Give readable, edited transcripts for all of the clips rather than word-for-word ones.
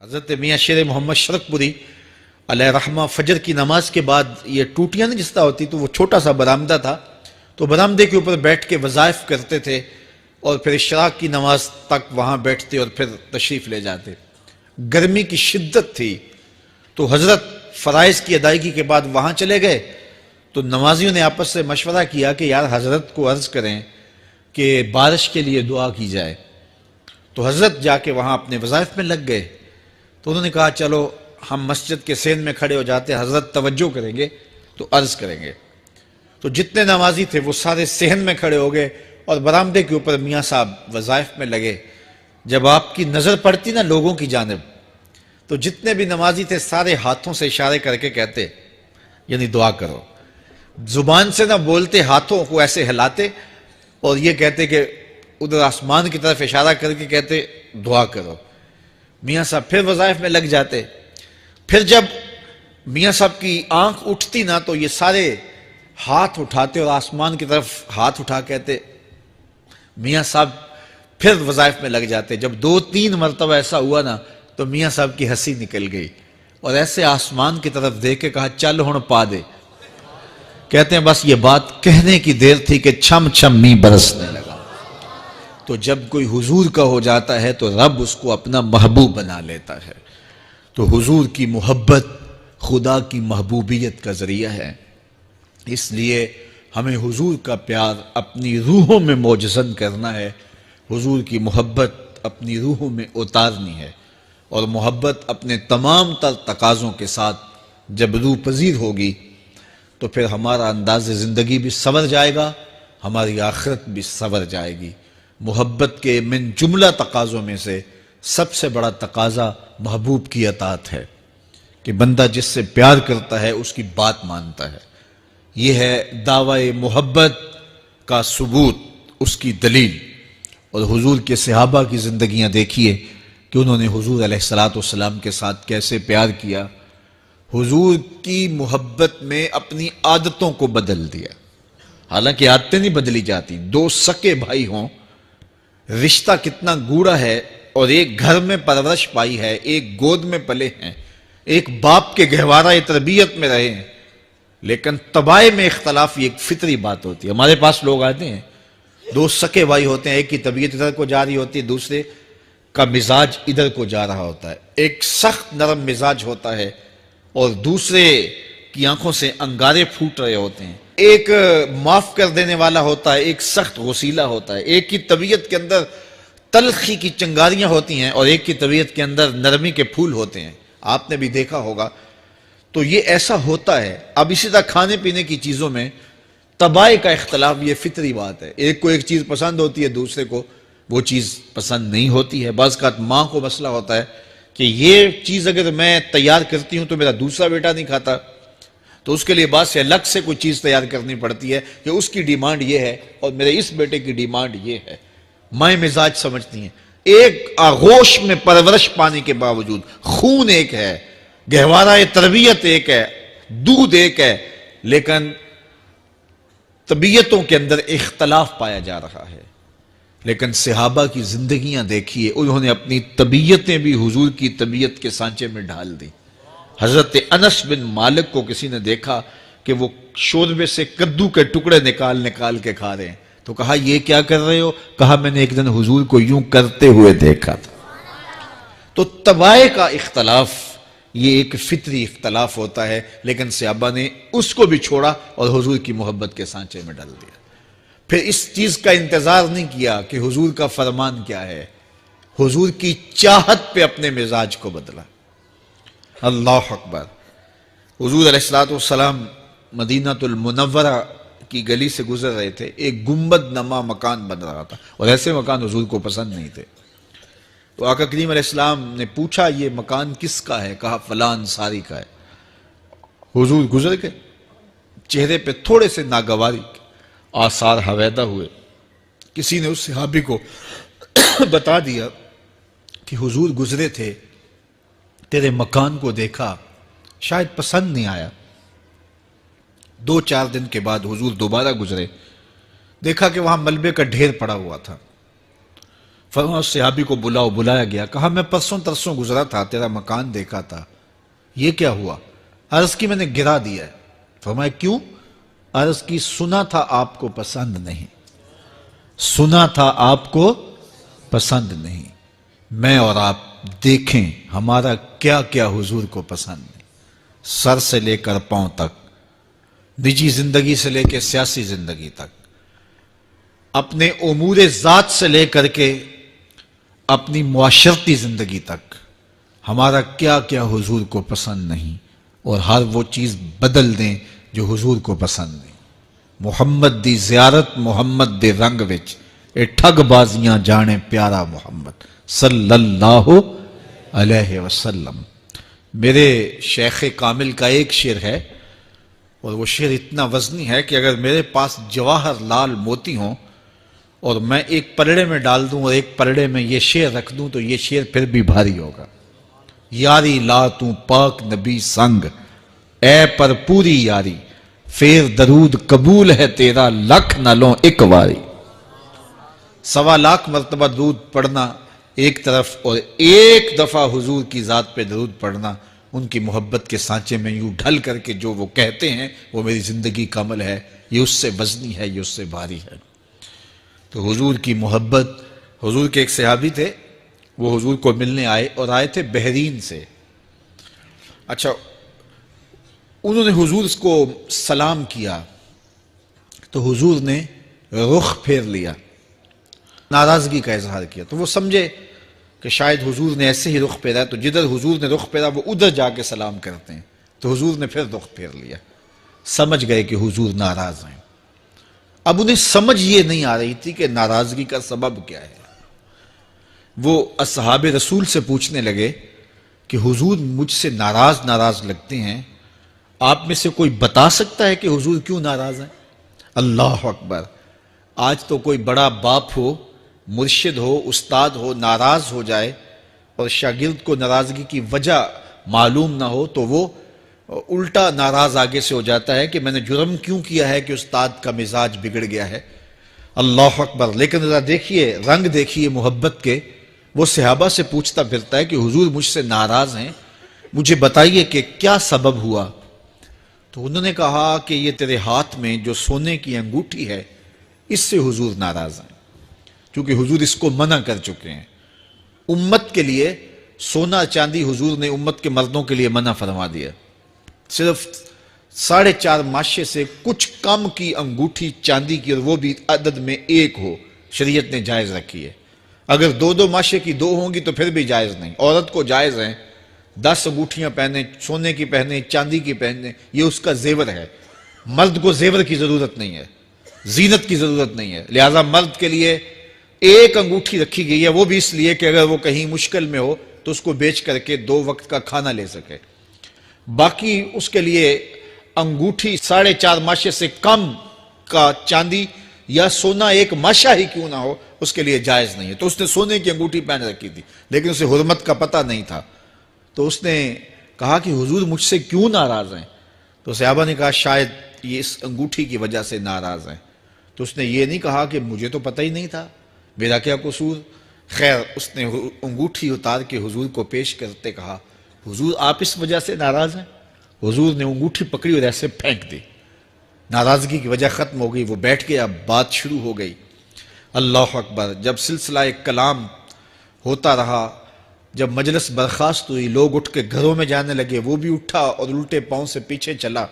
حضرت میاں شیر محمد شرقپوری علیہ رحمہ فجر کی نماز کے بعد یہ ٹوٹیاں نہیں جس طرح ہوتی تو وہ چھوٹا سا برآمدہ تھا، تو برآمدے کے اوپر بیٹھ کے وظائف کرتے تھے اور پھر اشراق کی نماز تک وہاں بیٹھتے اور پھر تشریف لے جاتے۔ گرمی کی شدت تھی تو حضرت فرائض کی ادائیگی کے بعد وہاں چلے گئے، تو نمازیوں نے آپس سے مشورہ کیا کہ یار حضرت کو عرض کریں کہ بارش کے لیے دعا کی جائے۔ تو حضرت جا کے وہاں اپنے وظائف میں لگ گئے، تو انہوں نے کہا چلو ہم مسجد کے سین میں کھڑے ہو جاتے، حضرت توجہ کریں گے تو عرض کریں گے۔ تو جتنے نمازی تھے وہ سارے صحن میں کھڑے ہو گئے اور برآمدے کے اوپر میاں صاحب وظائف میں لگے۔ جب آپ کی نظر پڑتی نا لوگوں کی جانب، تو جتنے بھی نمازی تھے سارے ہاتھوں سے اشارے کر کے کہتے یعنی دعا کرو، زبان سے نہ بولتے، ہاتھوں کو ایسے ہلاتے اور یہ کہتے کہ ادھر آسمان کی طرف اشارہ کر کے کہتے دعا کرو۔ میاں صاحب پھر وظائف میں لگ جاتے۔ پھر جب میاں صاحب کی آنکھ اٹھتی نا تو یہ سارے ہاتھ اٹھاتے اور آسمان کی طرف ہاتھ اٹھا کہتے۔ میاں صاحب پھر وظائف میں لگ جاتے۔ جب 2-3 مرتبہ ایسا ہوا نا تو میاں صاحب کی ہنسی نکل گئی اور ایسے آسمان کی طرف دیکھ کے کہا چل ہن پا دے۔ کہتے ہیں بس یہ بات کہنے کی دیر تھی کہ چھم چھم می برسنے لگا۔ تو جب کوئی حضور کا ہو جاتا ہے تو رب اس کو اپنا محبوب بنا لیتا ہے۔ تو حضور کی محبت خدا کی محبوبیت کا ذریعہ ہے، اس لیے ہمیں حضور کا پیار اپنی روحوں میں موجزن کرنا ہے، حضور کی محبت اپنی روحوں میں اتارنی ہے، اور محبت اپنے تمام تر تقاضوں کے ساتھ جب روح پذیر ہوگی تو پھر ہمارا انداز زندگی بھی سنور جائے گا، ہماری آخرت بھی سنور جائے گی۔ محبت کے من جملہ تقاضوں میں سے سب سے بڑا تقاضا محبوب کی اطاعت ہے کہ بندہ جس سے پیار کرتا ہے اس کی بات مانتا ہے۔ یہ ہے دعوی محبت کا ثبوت، اس کی دلیل۔ اور حضور کے صحابہ کی زندگیاں دیکھیے کہ انہوں نے حضور علیہ السلام کے ساتھ کیسے پیار کیا، حضور کی محبت میں اپنی عادتوں کو بدل دیا۔ حالانکہ عادتیں نہیں بدلی جاتی، 2 سکے بھائی ہوں، رشتہ کتنا گوڑا ہے، اور ایک گھر میں پرورش پائی ہے، ایک گود میں پلے ہیں، ایک باپ کے گہوارہ تربیت میں رہے ہیں، لیکن طباع میں اختلاف یہ ایک فطری بات ہوتی ہے۔ ہمارے پاس لوگ آتے ہیں، 2 سکے بھائی ہوتے ہیں، ایک کی طبیعت ادھر کو جا رہی ہوتی ہے، دوسرے کا مزاج ادھر کو جا رہا ہوتا ہے، ایک سخت نرم مزاج ہوتا ہے اور دوسرے کی آنکھوں سے انگارے پھوٹ رہے ہوتے ہیں، ایک معاف کر دینے والا ہوتا ہے، ایک سخت غصیلا ہوتا ہے، ایک کی طبیعت کے اندر تلخی کی چنگاریاں ہوتی ہیں اور ایک کی طبیعت کے اندر نرمی کے پھول ہوتے ہیں، آپ نے بھی دیکھا ہوگا۔ تو یہ ایسا ہوتا ہے۔ اب اسی طرح کھانے پینے کی چیزوں میں طباع کا اختلاف یہ فطری بات ہے، ایک کو ایک چیز پسند ہوتی ہے، دوسرے کو وہ چیز پسند نہیں ہوتی ہے۔ بعض اوقات ماں کو مسئلہ ہوتا ہے کہ یہ چیز اگر میں تیار کرتی ہوں تو میرا دوسرا بیٹا نہیں کھاتا، تو اس کے لیے بعد سے الگ سے کوئی چیز تیار کرنی پڑتی ہے کہ اس کی ڈیمانڈ یہ ہے اور میرے اس بیٹے کی ڈیمانڈ یہ ہے۔ مائیں مزاج سمجھتی ہیں، ایک آغوش میں پرورش پانے کے باوجود خون ایک ہے، گہوارہ تربیت ایک ہے، دودھ ایک ہے، لیکن طبیعتوں کے اندر اختلاف پایا جا رہا ہے۔ لیکن صحابہ کی زندگیاں دیکھیے، انہوں نے اپنی طبیعتیں بھی حضور کی طبیعت کے سانچے میں ڈھال دی۔ حضرت انس بن مالک کو کسی نے دیکھا کہ وہ شوربے سے کدو کے ٹکڑے نکال کے کھا رہے ہیں، تو کہا یہ کیا کر رہے ہو؟ کہا میں نے ایک دن حضور کو یوں کرتے ہوئے دیکھا تھا۔ تو طباع کا اختلاف یہ ایک فطری اختلاف ہوتا ہے، لیکن صحابہ نے اس کو بھی چھوڑا اور حضور کی محبت کے سانچے میں ڈال دیا۔ پھر اس چیز کا انتظار نہیں کیا کہ حضور کا فرمان کیا ہے، حضور کی چاہت پہ اپنے مزاج کو بدلا۔ اللہ اکبر۔ حضور علیہ السلام مدینہ المنورہ کی گلی سے گزر رہے تھے، ایک گنبد نما مکان بن رہا تھا، اور ایسے مکان حضور کو پسند نہیں تھے۔ تو آقا کریم علیہ السلام نے پوچھا یہ مکان کس کا ہے؟ کہا فلاں انصاری کا ہے۔ حضور گزر گئے، چہرے پہ تھوڑے سے ناگواری آثار حویدہ ہوئے۔ کسی نے اس صحابی کو بتا دیا کہ حضور گزرے تھے، تیرے مکان کو دیکھا، شاید پسند نہیں آیا۔ 2-4 دن کے بعد حضور دوبارہ گزرے، دیکھا کہ وہاں ملبے کا ڈھیر پڑا ہوا تھا۔ فرمایا اس صحابی کو بلاؤ، بلایا گیا، کہا میں پرسوں ترسوں گزرا تھا، تیرا مکان دیکھا تھا، یہ کیا ہوا؟ عرض کی میں نے گرا دیا ہے۔ فرمایا کیوں؟ عرض کی سنا تھا آپ کو پسند نہیں، سنا تھا آپ کو پسند نہیں، میں اور آپ دیکھیں ہمارا کیا کیا حضور کو پسند نہیں، سر سے لے کر پاؤں تک، نجی زندگی سے لے کے سیاسی زندگی تک، اپنے امور ذات سے لے کر کے اپنی معاشرتی زندگی تک، ہمارا کیا کیا حضور کو پسند نہیں، اور ہر وہ چیز بدل دیں جو حضور کو پسند نہیں۔ محمد دی زیارت محمد دے رنگ وچ، اے ٹھگ بازیاں جانے پیارا محمد صلی اللہ علیہ وسلم۔ میرے شیخ کامل کا ایک شعر ہے، اور وہ شعر اتنا وزنی ہے کہ اگر میرے پاس جواہر لال موتی ہوں اور میں ایک پلڑے میں ڈال دوں اور ایک پلڑے میں یہ شعر رکھ دوں تو یہ شعر پھر بھی بھاری ہوگا۔ یاری لا تو پاک نبی سنگ، اے پر پوری یاری، پھر درود قبول ہے تیرا لکھ نہ لوں ایک واری۔ 1.25 مرتبہ درود پڑھنا ایک طرف، اور ایک دفعہ حضور کی ذات پہ درود پڑھنا، ان کی محبت کے سانچے میں یوں ڈھل کر کے جو وہ کہتے ہیں وہ میری زندگی کا عمل ہے، یہ اس سے وزنی ہے، یہ اس سے بھاری ہے۔ تو حضور کی محبت، حضور کے ایک صحابی تھے، وہ حضور کو ملنے آئے، اور آئے تھے بحرین سے۔ اچھا، انہوں نے حضور کو سلام کیا تو حضور نے رخ پھیر لیا، ناراضگی کا اظہار کیا، تو وہ سمجھے کہ شاید حضور نے ایسے ہی رخ پھیرا، تو جدھر حضور نے رخ پھیرا وہ ادھر جا کے سلام کرتے ہیں، تو حضور نے پھر رخ پھیر لیا، سمجھ گئے کہ حضور ناراض ہیں۔ اب انہیں سمجھ یہ نہیں آ رہی تھی کہ ناراضگی کا سبب کیا ہے۔ وہ اصحاب رسول سے پوچھنے لگے کہ حضور مجھ سے ناراض لگتے ہیں، آپ میں سے کوئی بتا سکتا ہے کہ حضور کیوں ناراض ہیں؟ اللہ اکبر! آج تو کوئی بڑا باپ ہو، مرشد ہو، استاد ہو، ناراض ہو جائے اور شاگرد کو ناراضگی کی وجہ معلوم نہ ہو تو وہ الٹا ناراض آگے سے ہو جاتا ہے کہ میں نے جرم کیوں کیا ہے کہ استاد کا مزاج بگڑ گیا ہے۔ اللہ اکبر! لیکن ذرا دیکھیے، رنگ دیکھیے محبت کے، وہ صحابہ سے پوچھتا پھرتا ہے کہ حضور مجھ سے ناراض ہیں، مجھے بتائیے کہ کیا سبب ہوا؟ تو انہوں نے کہا کہ یہ تیرے ہاتھ میں جو سونے کی انگوٹھی ہے، اس سے حضور ناراض ہیں، کیونکہ حضور اس کو منع کر چکے ہیں۔ امت کے لیے سونا چاندی حضور نے امت کے مردوں کے لیے منع فرما دیا، صرف 4.5 ماشے سے کچھ کم کی انگوٹھی چاندی کی، اور وہ بھی عدد میں 1 ہو، شریعت نے جائز رکھی ہے۔ اگر 2 ماشے کی 2 ہوں گی تو پھر بھی جائز نہیں۔ عورت کو جائز ہیں 10 انگوٹھیاں پہنے، سونے کی پہنے، چاندی کی پہنے، یہ اس کا زیور ہے۔ مرد کو زیور کی ضرورت نہیں ہے، زینت کی ضرورت نہیں ہے، لہذا مرد کے لیے 1 انگوٹھی رکھی گئی ہے، وہ بھی اس لیے کہ اگر وہ کہیں مشکل میں ہو تو اس کو بیچ کر کے 2 وقت کا کھانا لے سکے۔ باقی اس کے لیے انگوٹھی 4.5 ماشے سے کم کا چاندی یا سونا 1 ماشا ہی کیوں نہ ہو، اس کے لیے جائز نہیں ہے۔ تو اس نے سونے کی انگوٹھی پہن رکھی تھی، لیکن اسے حرمت کا پتہ نہیں تھا، تو اس نے کہا کہ حضور مجھ سے کیوں ناراض ہیں؟ تو صحابہ نے کہا شاید یہ اس انگوٹھی کی وجہ سے ناراض ہیں۔ تو اس نے یہ نہیں کہا کہ مجھے تو پتہ ہی نہیں تھا، میرا کیا قصور؟ خیر، اس نے انگوٹھی اتار کے حضور کو پیش کرتے کہا حضور آپ اس وجہ سے ناراض ہیں؟ حضور نے انگوٹھی پکڑی اور ایسے پھینک دی، ناراضگی کی وجہ ختم ہو گئی، وہ بیٹھ گیا، بات شروع ہو گئی۔ اللہ اکبر! جب سلسلہ کلام ہوتا رہا، جب مجلس برخاست ہوئی، لوگ اٹھ کے گھروں میں جانے لگے، وہ بھی اٹھا اور الٹے پاؤں سے پیچھے چلا،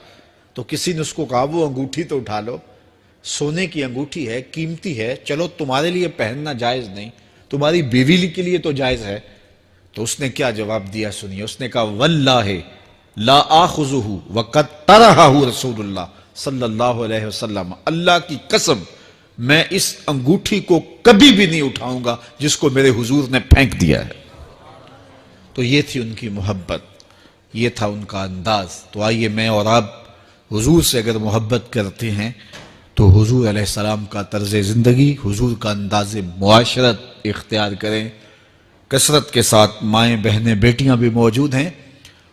تو کسی نے اس کو کہا وہ انگوٹھی تو اٹھا لو، سونے کی انگوٹھی ہے، قیمتی ہے، چلو تمہارے لیے پہننا جائز نہیں، تمہاری بیوی کے لیے تو جائز ہے۔ تو اس نے کیا جواب دیا سنیے، اس نے کہا واللہ لا آخذہ وقد طرحہ رسول اللہ صلی اللہ علیہ وسلم، اللہ کی قسم میں اس انگوٹھی کو کبھی بھی نہیں اٹھاؤں گا جس کو میرے حضور نے پھینک دیا ہے۔ تو یہ تھی ان کی محبت، یہ تھا ان کا انداز۔ تو آئیے میں اور آپ حضور سے اگر محبت کرتے ہیں تو حضور علیہ السلام کا طرز زندگی، حضور کا انداز معاشرت اختیار کریں۔ کثرت کے ساتھ مائیں بہنیں بیٹیاں بھی موجود ہیں،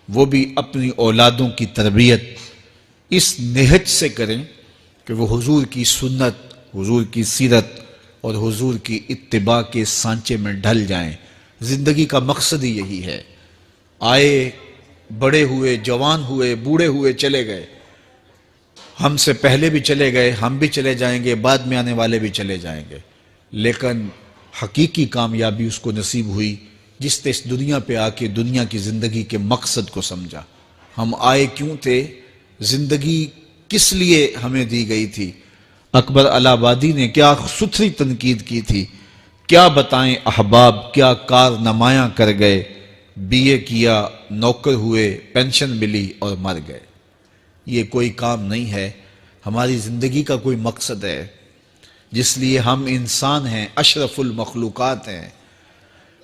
وہ بھی اپنی اولادوں کی تربیت اس نہج سے کریں کہ وہ حضور کی سنت، حضور کی سیرت، اور حضور کی اتباع کے سانچے میں ڈھل جائیں۔ زندگی کا مقصد ہی یہی ہے۔ آئے، بڑے ہوئے، جوان ہوئے، بوڑھے ہوئے، چلے گئے، ہم سے پہلے بھی چلے گئے، ہم بھی چلے جائیں گے، بعد میں آنے والے بھی چلے جائیں گے، لیکن حقیقی کامیابی اس کو نصیب ہوئی جس نے اس دنیا پہ آ کے دنیا کی زندگی کے مقصد کو سمجھا۔ ہم آئے کیوں تھے؟ زندگی کس لیے ہمیں دی گئی تھی؟ اکبر الہ آبادی نے کیا ستھری تنقید کی تھی، کیا بتائیں احباب، کیا کارنمایاں کر گئے، بی اے کیا، نوکر ہوئے، پینشن ملی اور مر گئے۔ یہ کوئی کام نہیں ہے، ہماری زندگی کا کوئی مقصد ہے جس لیے ہم انسان ہیں، اشرف المخلوقات ہیں۔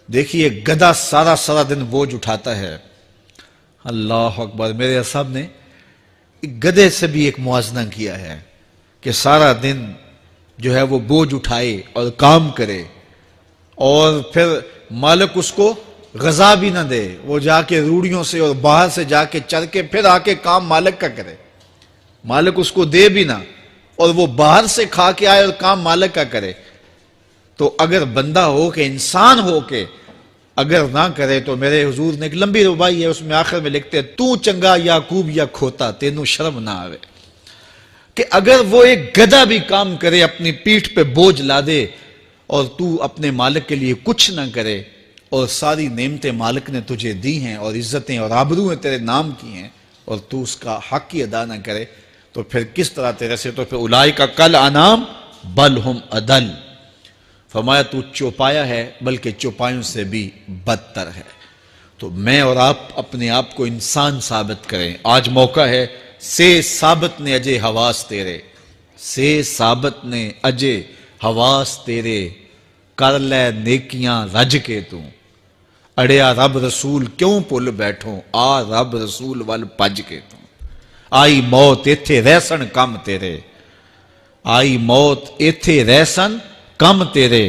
دیکھیے گدھا سارا دن بوجھ اٹھاتا ہے، اللہ اکبر، میرے صاحب نے گدھے سے بھی ایک موازنہ کیا ہے کہ سارا دن جو ہے وہ بوجھ اٹھائے اور کام کرے، اور پھر مالک اس کو غذا بھی نہ دے، وہ جا کے روڑیوں سے اور باہر سے جا کے چر کے پھر آ کے کام مالک کا کرے، مالک اس کو دے بھی نہ، اور وہ باہر سے کھا کے آئے اور کام مالک کا کرے۔ تو اگر بندہ ہو کے، انسان ہو کے اگر نہ کرے تو میرے حضور نے ایک لمبی ربائی ہے، اس میں آخر میں لکھتے ہیں، تو چنگا یعقوب یا کھوتا، تینوں شرم نہ آوے، کہ اگر وہ ایک گدھا بھی کام کرے، اپنی پیٹھ پہ بوجھ لا دے، اور تو اپنے مالک کے لیے کچھ نہ کرے، اور ساری نعمتیں مالک نے تجھے دی ہیں اور عزتیں اور آبرویں تیرے نام کی ہیں، اور تو اس کا حق ہی ادا نہ کرے، تو پھر کس طرح تیرے سے؟ تو پھر اولئک کل انعام بل ہم اضل، فرمایا تو چوپایا ہے بلکہ چوپایوں سے بھی بدتر ہے۔ تو میں اور آپ اپنے آپ کو انسان ثابت کریں، آج موقع ہے۔ سے ثابت نے اجے حواس تیرے، سے ثابت نے اجے حواس تیرے، کر لے نیکیاں رج کے تو، اڑیا رب رسول کیوں پل بیٹھوں، آ رب رسول ول پج کے تو، آئی موت ایتھے رہسن کم تیرے، آئی موت ایتھے رہسن کم تیرے،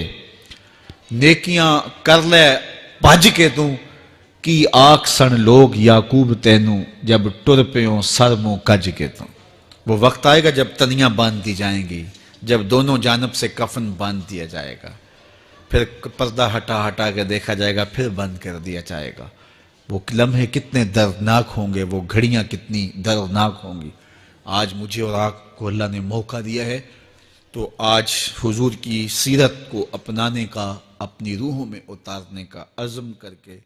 نیکیاں کر لے بھج کے تو، کی آکھ سن لوگ یعقوب تینوں، جب ٹر پیوں سر منہ کج کے تو۔ وہ وقت آئے گا جب تنیاں باندھ دی جائیں گی، جب دونوں جانب سے کفن باندھ دیا جائے گا، پھر پردہ ہٹا کے دیکھا جائے گا، پھر بند کر دیا جائے گا۔ وہ لمحے کتنے دردناک ہوں گے، وہ گھڑیاں کتنی دردناک ہوں گی۔ آج مجھے اور آپ کو اللہ نے موقع دیا ہے، تو آج حضور کی سیرت کو اپنانے کا، اپنی روحوں میں اتارنے کا عزم کر کے